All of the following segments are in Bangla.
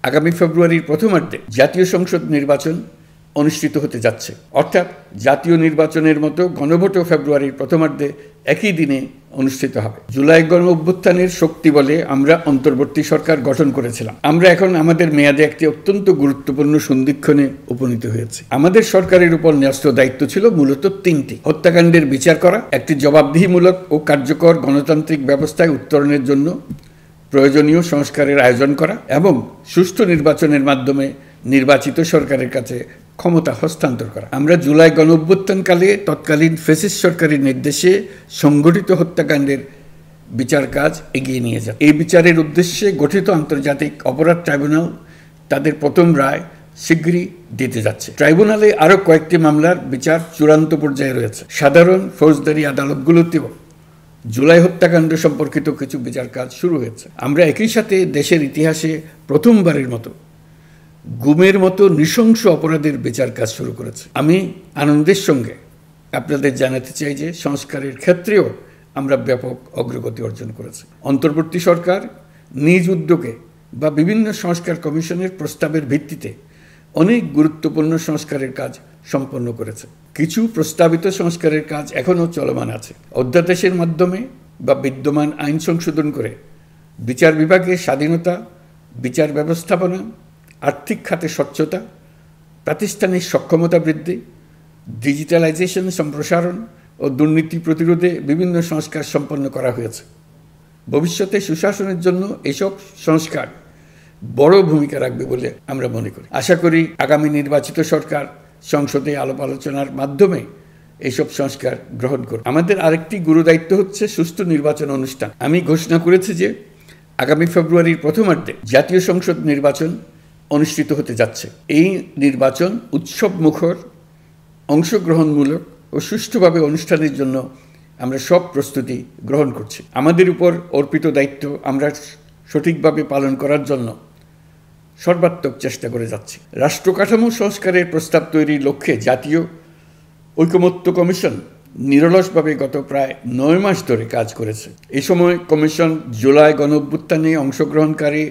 আগামী ফেব্রুয়ারির প্রথমার্ধে জাতীয় সংসদ নির্বাচন অনুষ্ঠিত হতে যাচ্ছে। অর্থাৎ জাতীয় নির্বাচনের মতো গণভোটও ফেব্রুয়ারির প্রথমার্ধে একই দিনে অনুষ্ঠিত হবে। জুলাই গণ অভ্যুত্থানের শক্তি বলে আমরা অন্তর্বর্তী সরকার গঠন করেছিলাম। আমরা এখন আমাদের মেয়াদে একটি অত্যন্ত গুরুত্বপূর্ণ সন্ধিক্ষণে উপনীত হয়েছি। আমাদের সরকারের উপর ন্যস্ত দায়িত্ব ছিল মূলত তিনটি: হত্যাকাণ্ডের বিচার করা, একটি জবাবদিহিমূলক ও কার্যকর গণতান্ত্রিক ব্যবস্থায় উত্তরণের জন্য প্রয়োজনীয় সংস্কারের আয়োজন করা এবং সুষ্ঠু নির্বাচনের মাধ্যমে নির্বাচিত সরকারের কাছে ক্ষমতা হস্তান্তর করা। আমরা জুলাই গণ অভ্যুত্থানকালে তৎকালীন ফ্যাসিস্ট সরকারের নির্দেশে সংগঠিত হত্যাকাণ্ডের বিচার কাজ এগিয়ে নিয়ে যায়। এই বিচারের উদ্দেশ্যে গঠিত আন্তর্জাতিক অপরাধ ট্রাইব্যুনাল তাদের প্রথম রায় শীঘ্রই দিতে যাচ্ছে। ট্রাইব্যুনালে আরও কয়েকটি মামলার বিচার চূড়ান্ত পর্যায়ে রয়েছে। সাধারণ ফৌজদারি আদালতগুলোতেও জুলাই হত্যাকাণ্ড সম্পর্কিত কিছু বিচার কাজ শুরু হয়েছে। আমরা একই সাথে দেশের ইতিহাসে প্রথমবারের মতো গুমের মতো নৃশংস অপরাধের বিচার কাজ শুরু করেছে। আমি আনন্দের সঙ্গে আপনাদের জানাতে চাই যে সংস্কারের ক্ষেত্রেও আমরা ব্যাপক অগ্রগতি অর্জন করেছি। অন্তর্বর্তী সরকার নিজ উদ্যোগে বা বিভিন্ন সংস্কার কমিশনের প্রস্তাবের ভিত্তিতে অনেক গুরুত্বপূর্ণ সংস্কারের কাজ সম্পন্ন করেছে। কিছু প্রস্তাবিত সংস্কারের কাজ এখনও চলমান আছে। অধ্যাদেশের মাধ্যমে বা বিদ্যমান আইন সংশোধন করে বিচার বিভাগের স্বাধীনতা, বিচার ব্যবস্থাপনা, আর্থিক খাতে স্বচ্ছতা, প্রাতিষ্ঠানিক সক্ষমতা বৃদ্ধি, ডিজিটালাইজেশন সম্প্রসারণ ও দুর্নীতি প্রতিরোধে বিভিন্ন সংস্কার সম্পন্ন করা হয়েছে। ভবিষ্যতে সুশাসনের জন্য এসব সংস্কার বড় ভূমিকা রাখবে বলে আমরা মনে করি। আশা করি আগামী নির্বাচিত সরকার সংসদে আলাপ আলোচনার মাধ্যমে এইসব সংস্কার গ্রহণ করবে। আমাদের আরেকটি গুরুদায়িত্ব হচ্ছে সুষ্ঠু নির্বাচন অনুষ্ঠান। আমি ঘোষণা করেছি যে আগামী ফেব্রুয়ারির প্রথমার্ধে জাতীয় সংসদ নির্বাচন অনুষ্ঠিত হতে যাচ্ছে। এই নির্বাচন উৎসব মুখর, অংশগ্রহণমূলক ও সুষ্ঠুভাবে অনুষ্ঠানের জন্য আমরা সব প্রস্তুতি গ্রহণ করছি। আমাদের উপর অর্পিত দায়িত্ব আমরা সঠিকভাবে পালন করার জন্য সর্বাত্মক চেষ্টা করে যাচ্ছি। রাষ্ট্র কাঠামো সংস্কারের প্রস্তাব তৈরির লক্ষ্যে জাতীয় ঐকমত্য কমিশন নিরলসভাবে গত প্রায় 9 মাস ধরে কাজ করেছে। এই সময় কমিশন জুলাই গণ অভ্যুত্থানে অংশগ্রহণকারী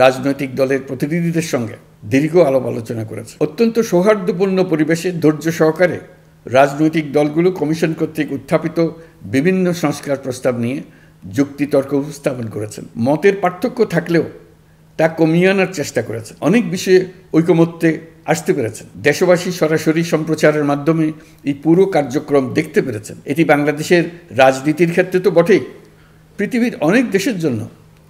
রাজনৈতিক দলের প্রতিনিধিদের সঙ্গে দীর্ঘ আলাপ আলোচনা করেছে। অত্যন্ত সৌহার্দ্যপূর্ণ পরিবেশে ধৈর্য সহকারে রাজনৈতিক দলগুলো কমিশন কর্তৃক উত্থাপিত বিভিন্ন সংস্কার প্রস্তাব নিয়ে যুক্তিতর্ক উপস্থাপন করেছেন। মতের পার্থক্য থাকলেও তা কমিয়ে আনার চেষ্টা করেছেন। অনেক বিষয়ে ঐকমত্যে আসতে পেরেছেন। দেশবাসী সরাসরি সম্প্রচারের মাধ্যমে এই পুরো কার্যক্রম দেখতে পেরেছেন। এটি বাংলাদেশের রাজনীতির ক্ষেত্রে তো বটেই, পৃথিবীর অনেক দেশের জন্য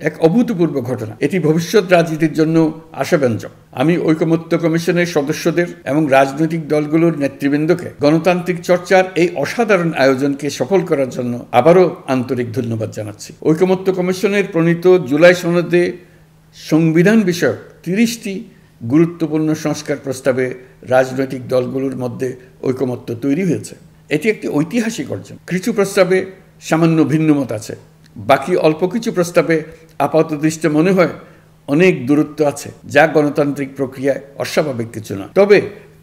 এক অভূতপূর্ব ঘটনা। এটি ভবিষ্যৎ রাজনীতির জন্য আশাব্যঞ্জক। আমি ঐকমত্য কমিশনের সদস্যদের এবং রাজনৈতিক দলগুলোর নেতৃবৃন্দকে গণতান্ত্রিক চর্চার এই অসাধারণ আয়োজনকে সফল করার জন্য আবারও আন্তরিক ধন্যবাদ জানাচ্ছি। ঐকমত্য কমিশনের প্রণীত জুলাই সনদে সংবিধান বিষয়ক 30টি গুরুত্বপূর্ণ সংস্কার প্রস্তাবে রাজনৈতিক দলগুলোর মধ্যে ঐকমত্য তৈরি হয়েছে। এটি একটি ঐতিহাসিক অর্জন। কিছু প্রস্তাবে সামান্য ভিন্নমত আছে, বাকি অল্প কিছু প্রস্তাবে আপাতদৃষ্টে মনে হয় অনেক দূরত্ব আছে, যা গণতান্ত্রিক প্রক্রিয়ায় অস্বাভাবিক কিছু না। তবে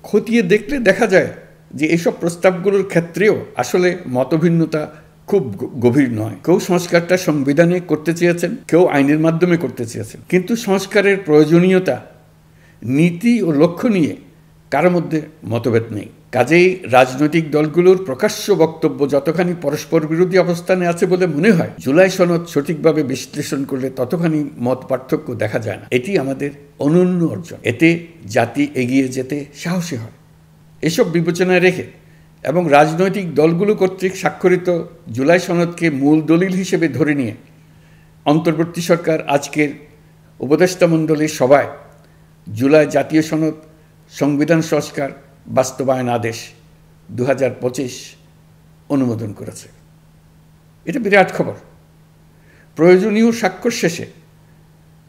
খতিয়ে দেখলে দেখা যায় যে এসব প্রস্তাবগুলোর ক্ষেত্রেও আসলে মতভিন্নতা খুব গভীর নয়। কেউ সংস্কারটা সংবিধানে করতে চেয়েছেন, কেউ আইনের মাধ্যমে করতে চেয়েছেন, কিন্তু সংস্কারের প্রয়োজনীয়তা, নীতি ও লক্ষ্য নিয়ে কারো মধ্যে মতভেদ নেই। কাজেই রাজনৈতিক দলগুলোর প্রকাশ্য বক্তব্য যতখানি পরস্পর বিরোধী অবস্থানে আছে বলে মনে হয়, জুলাই সনদ সঠিকভাবে বিশ্লেষণ করলে ততখানি মত পার্থক্য দেখা যায় না। এটি আমাদের অনন্য অর্জন। এতে জাতি এগিয়ে যেতে সাহসী হয়। এসব বিবেচনায় রেখে এবং রাজনৈতিক দলগুলো কর্তৃক স্বাক্ষরিত জুলাই সনদকে মূল দলিল হিসেবে ধরে নিয়ে অন্তর্বর্তী সরকার আজকের উপদেষ্টা মণ্ডলীর সভায় জুলাই জাতীয় সনদ সংবিধান সংস্কার বাস্তবায়ন আদেশ 2025 অনুমোদন করেছে। এটা বিরাট খবর। প্রয়োজনীয় স্বাক্ষর শেষে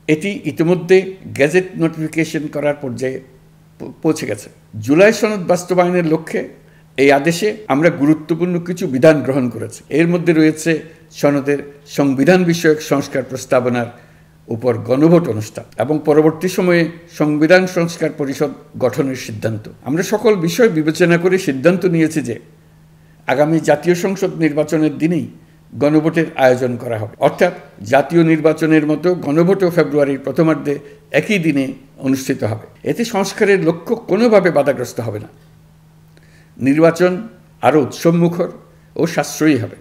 এটি ইতিমধ্যে গেজেট নোটিফিকেশন করার পর্যায়ে পৌঁছে গেছে। জুলাই সনদ বাস্তবায়নের লক্ষ্যে এই আদেশে আমরা গুরুত্বপূর্ণ কিছু বিধান গ্রহণ করেছি। এর মধ্যে রয়েছে সনদের সংবিধান বিষয়ক সংস্কার প্রস্তাবনার উপর গণভোট অনুষ্ঠান এবং পরবর্তী সময়ে সংবিধান সংস্কার পরিষদ গঠনের সিদ্ধান্ত। আমরা সকল বিষয় বিবেচনা করে সিদ্ধান্ত নিয়েছি যে আগামী জাতীয় সংসদ নির্বাচনের দিনেই গণভোটের আয়োজন করা হবে। অর্থাৎ জাতীয় নির্বাচনের মতো গণভোটও ফেব্রুয়ারির প্রথমার্ধে একই দিনে অনুষ্ঠিত হবে। এতে সংস্কারের লক্ষ্য কোনোভাবে বাধাগ্রস্ত হবে না। নির্বাচন আরও উৎসবমুখর ও সাশ্রয়ী হবে।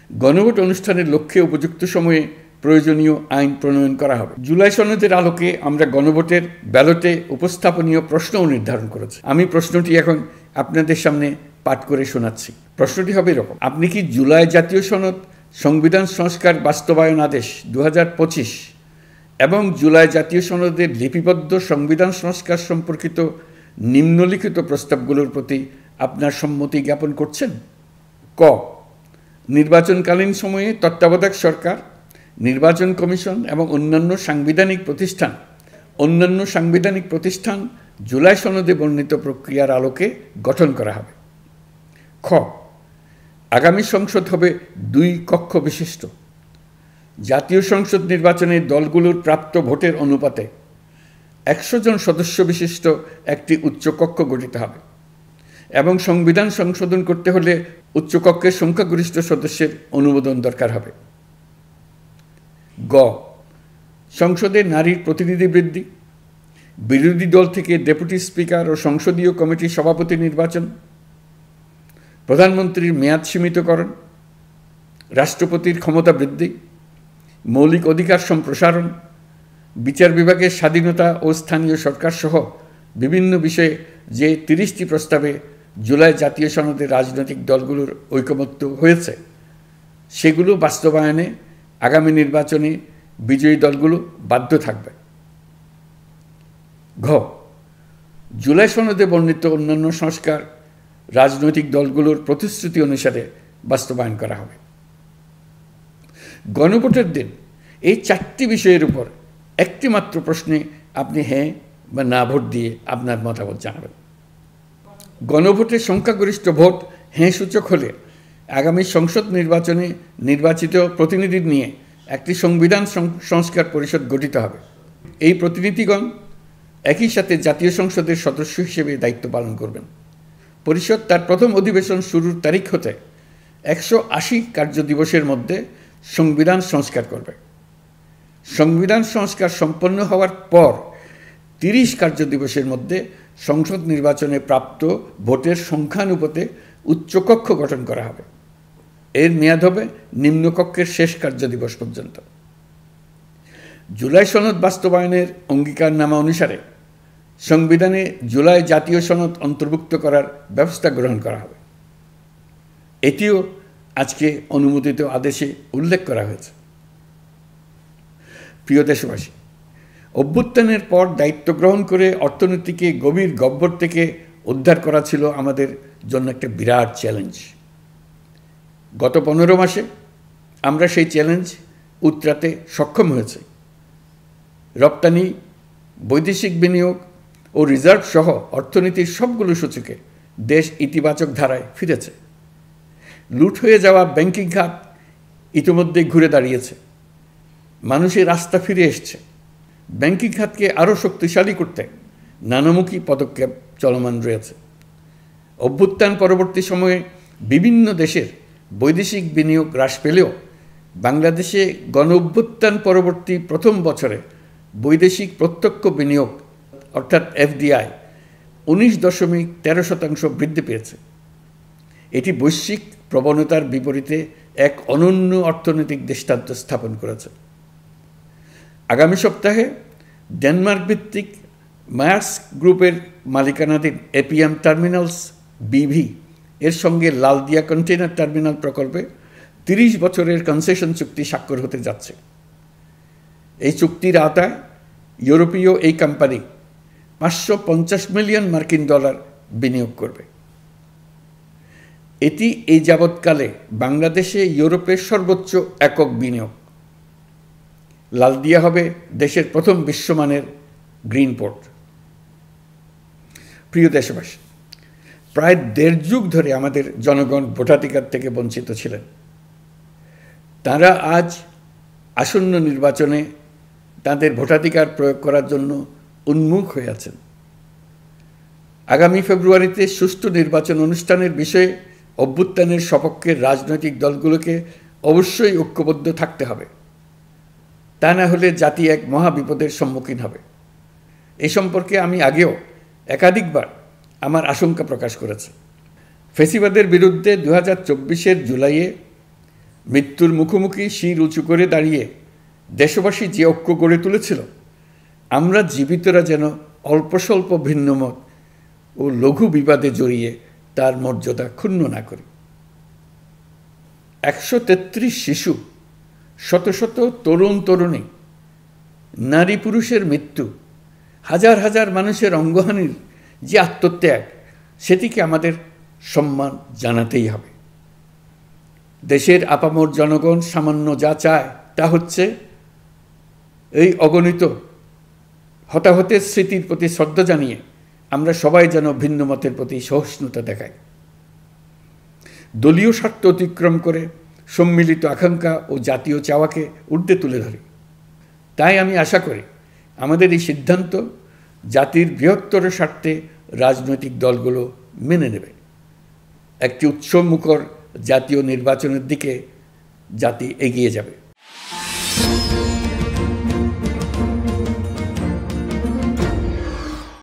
গণভোট অনুষ্ঠানের লক্ষ্যে উপযুক্ত সময়ে প্রয়োজনীয় আইন প্রণয়ন করা হবে। জুলাই সনদের আলোকে আমরা গণভোটের ব্যালটে উপস্থাপনীয় প্রশ্নও নির্ধারণ করেছি। আমি প্রশ্নটি এখন আপনাদের সামনে পাঠ করে শোনাচ্ছি। প্রশ্নটি হবে এরকম: আপনি কি জুলাই জাতীয় সনদ, সংবিধান সংস্কার বাস্তবায়ন আদেশ 2025 এবং জুলাই জাতীয় সনদের লিপিবদ্ধ সংবিধান সংস্কার সম্পর্কিত নিম্নলিখিত প্রস্তাবগুলোর প্রতি আপনার সম্মতি জ্ঞাপন করছেন? ক, নির্বাচনকালীন সময়ে তত্ত্বাবধায়ক সরকার, নির্বাচন কমিশন এবং অন্যান্য সাংবিধানিক প্রতিষ্ঠান জুলাই সনদে বর্ণিত প্রক্রিয়ার আলোকে গঠন করা হবে। খ, আগামী সংসদ হবে 2 কক্ষ বিশিষ্ট। জাতীয় সংসদ নির্বাচনে দলগুলোর প্রাপ্ত ভোটের অনুপাতে 100 জন সদস্য বিশিষ্ট একটি উচ্চকক্ষ গঠিত হবে এবং সংবিধান সংশোধন করতে হলে উচ্চকক্ষের সংখ্যাগরিষ্ঠ সদস্যের অনুমোদন দরকার হবে। গ, সংসদে নারীর প্রতিনিধি বৃদ্ধি, বিরোধী দল থেকে ডেপুটি স্পিকার ও সংসদীয় কমিটির সভাপতি নির্বাচন, প্রধানমন্ত্রীর মেয়াদ সীমিতকরণ, রাষ্ট্রপতির ক্ষমতা বৃদ্ধি, মৌলিক অধিকার সম্প্রসারণ, বিচার বিভাগের স্বাধীনতা ও স্থানীয় সরকার সহ বিভিন্ন বিষয়ে যে 30টি প্রস্তাবে জুলাই জাতীয় সনদে রাজনৈতিক দলগুলোর ঐকমত্য হয়েছে, সেগুলো বাস্তবায়নে আগামী নির্বাচনে বিজয়ী দলগুলো বাধ্য থাকবে। ঘ, জুলাই সনদে বর্ণিত অন্যান্য সংস্কার রাজনৈতিক দলগুলোর প্রতিশ্রুতি অনুসারে বাস্তবায়ন করা হবে। গণভোটের দিন এই 4টি বিষয়ের উপর একটি মাত্র প্রশ্নে আপনি হ্যাঁ বা না ভোট দিয়ে আপনার মতামত জানাবেন। গণভোটের সংখ্যাগরিষ্ঠ ভোট হ্যাঁ সূচক হলে আগামী সংসদ নির্বাচনে নির্বাচিত প্রতিনিধি নিয়ে একটি সংবিধান সংস্কার পরিষদ গঠিত হবে। এই প্রতিনিধিগণ একই সাথে জাতীয় সংসদের সদস্য হিসেবে দায়িত্ব পালন করবেন। পরিষদ তার প্রথম অধিবেশন শুরুর তারিখ হতে 180 কার্যদিবসের মধ্যে সংবিধান সংস্কার করবে। সংবিধান সংস্কার সম্পন্ন হওয়ার পর 30 কার্যদিবসের মধ্যে সংসদ নির্বাচনে প্রাপ্ত ভোটের সংখ্যানুপাতে উচ্চকক্ষ গঠন করা হবে। এর মেয়াদ হবে নিম্নকক্ষের শেষ কার্যদিবস পর্যন্ত। জুলাই সনদ বাস্তবায়নের অঙ্গীকারনামা অনুসারে সংবিধানে জুলাই জাতীয় সনদ অন্তর্ভুক্ত করার ব্যবস্থা গ্রহণ করা হবে। এটিও আজকে অনুমোদিত আদেশে উল্লেখ করা হয়েছে। প্রিয় দেশবাসী, অভ্যুত্থানের পর দায়িত্ব গ্রহণ করে অর্থনীতিকে গভীর গহ্বর থেকে উদ্ধার করা ছিল আমাদের জন্য একটা বিরাট চ্যালেঞ্জ। গত 15 মাসে আমরা সেই চ্যালেঞ্জ উতরাতে সক্ষম হয়েছি। রপ্তানি, বৈদেশিক বিনিয়োগ ও রিজার্ভ সহ অর্থনীতির সবগুলো সূচকে দেশ ইতিবাচক ধারায় ফিরেছে। লুট হয়ে যাওয়া ব্যাংকিং খাত ইতিমধ্যে ঘুরে দাঁড়িয়েছে। মানুষের আস্থা ফিরে এসছে। ব্যাংকিং খাতকে আরও শক্তিশালী করতে নানামুখী পদক্ষেপ চলমান রয়েছে। অভ্যুত্থান পরবর্তী সময়ে বিভিন্ন দেশের বৈদেশিক বিনিয়োগ হ্রাস পেলেও বাংলাদেশে গণ অভ্যুত্থান পরবর্তী প্রথম বছরে বৈদেশিক প্রত্যক্ষ বিনিয়োগ অর্থাৎ এফডিআই 19.13% বৃদ্ধি পেয়েছে। এটি বৈশ্বিক প্রবণতার বিপরীতে এক অনন্য অর্থনৈতিক দৃষ্টান্ত স্থাপন করেছে। আগামী সপ্তাহে ডেনমার্ক ভিত্তিক মায়ার্স গ্রুপের মালিকানাধীন এপিএম টার্মিনালস বিভি এর সঙ্গে লালদিয়া কন্টেইনার টার্মিনাল প্রকল্পে 30 বছরের কনসেশন চুক্তি স্বাক্ষর হতে যাচ্ছে। এই চুক্তির আওতায় ইউরোপীয় এই কোম্পানি $550 মিলিয়ন বিনিয়োগ করবে। এটি এই যাবৎকালে বাংলাদেশে ইউরোপের সর্বোচ্চ একক বিনিয়োগ। লালদিয়া হবে দেশের প্রথম বিশ্বমানের গ্রিন পোর্ট। প্রিয় দেশবাসী, প্রায় 1.5 যুগ ধরে আমাদের জনগণ ভোটাধিকার থেকে বঞ্চিত ছিলেন। তারা আজ আসন্ন নির্বাচনে তাদের ভোটাধিকার প্রয়োগ করার জন্য উন্মুখ হয়ে আছেন। আগামী ফেব্রুয়ারিতে সুষ্ঠু নির্বাচন অনুষ্ঠানের বিষয়ে অভ্যুত্থানের সপক্ষের রাজনৈতিক দলগুলোকে অবশ্যই ঐক্যবদ্ধ থাকতে হবে। তা না হলে জাতি এক মহাবিপদের সম্মুখীন হবে। এ সম্পর্কে আমি আগেও একাধিকবার আমার আশঙ্কা প্রকাশ করেছি। ফ্যাসিবাদের বিরুদ্ধে 2024-এর জুলাইয়ে মৃত্যুর মুখোমুখি শির উঁচু করে দাঁড়িয়ে দেশবাসী যে ঐক্য গড়ে তুলেছিল, আমরা জীবিতরা যেন অল্প স্বল্প ভিন্নমত ও লঘু বিবাদে জড়িয়ে তার মর্যাদা ক্ষুণ্ণ না করি। 133 শিশু, শত শত তরুণ তরুণী, নারী পুরুষের মৃত্যু, হাজার হাজার মানুষের অঙ্গহানির যে আত্মত্যাগ, সেটিকে আমাদের সম্মান জানাতেই হবে। দেশের আপামর জনগণ সামান্য যা চায় তা হচ্ছে এই অগণিত হতাহতের স্মৃতির প্রতি শ্রদ্ধা জানিয়ে আমরা সবাই যেন ভিন্ন মতের প্রতি সহিষ্ণুতা দেখাই, দলীয় স্বার্থ অতিক্রম করে সম্মিলিত আকাঙ্ক্ষা ও জাতীয় চাওয়াকে ঊর্ধ্বে তুলে ধরি। তাই আমি আশা করি আমাদের এই সিদ্ধান্ত জাতির বৃহত্তর স্বার্থে রাজনৈতিক দলগুলো মেনে নেবে। একটি উৎসবমুখর জাতীয় নির্বাচনের দিকে জাতি এগিয়ে যাবে।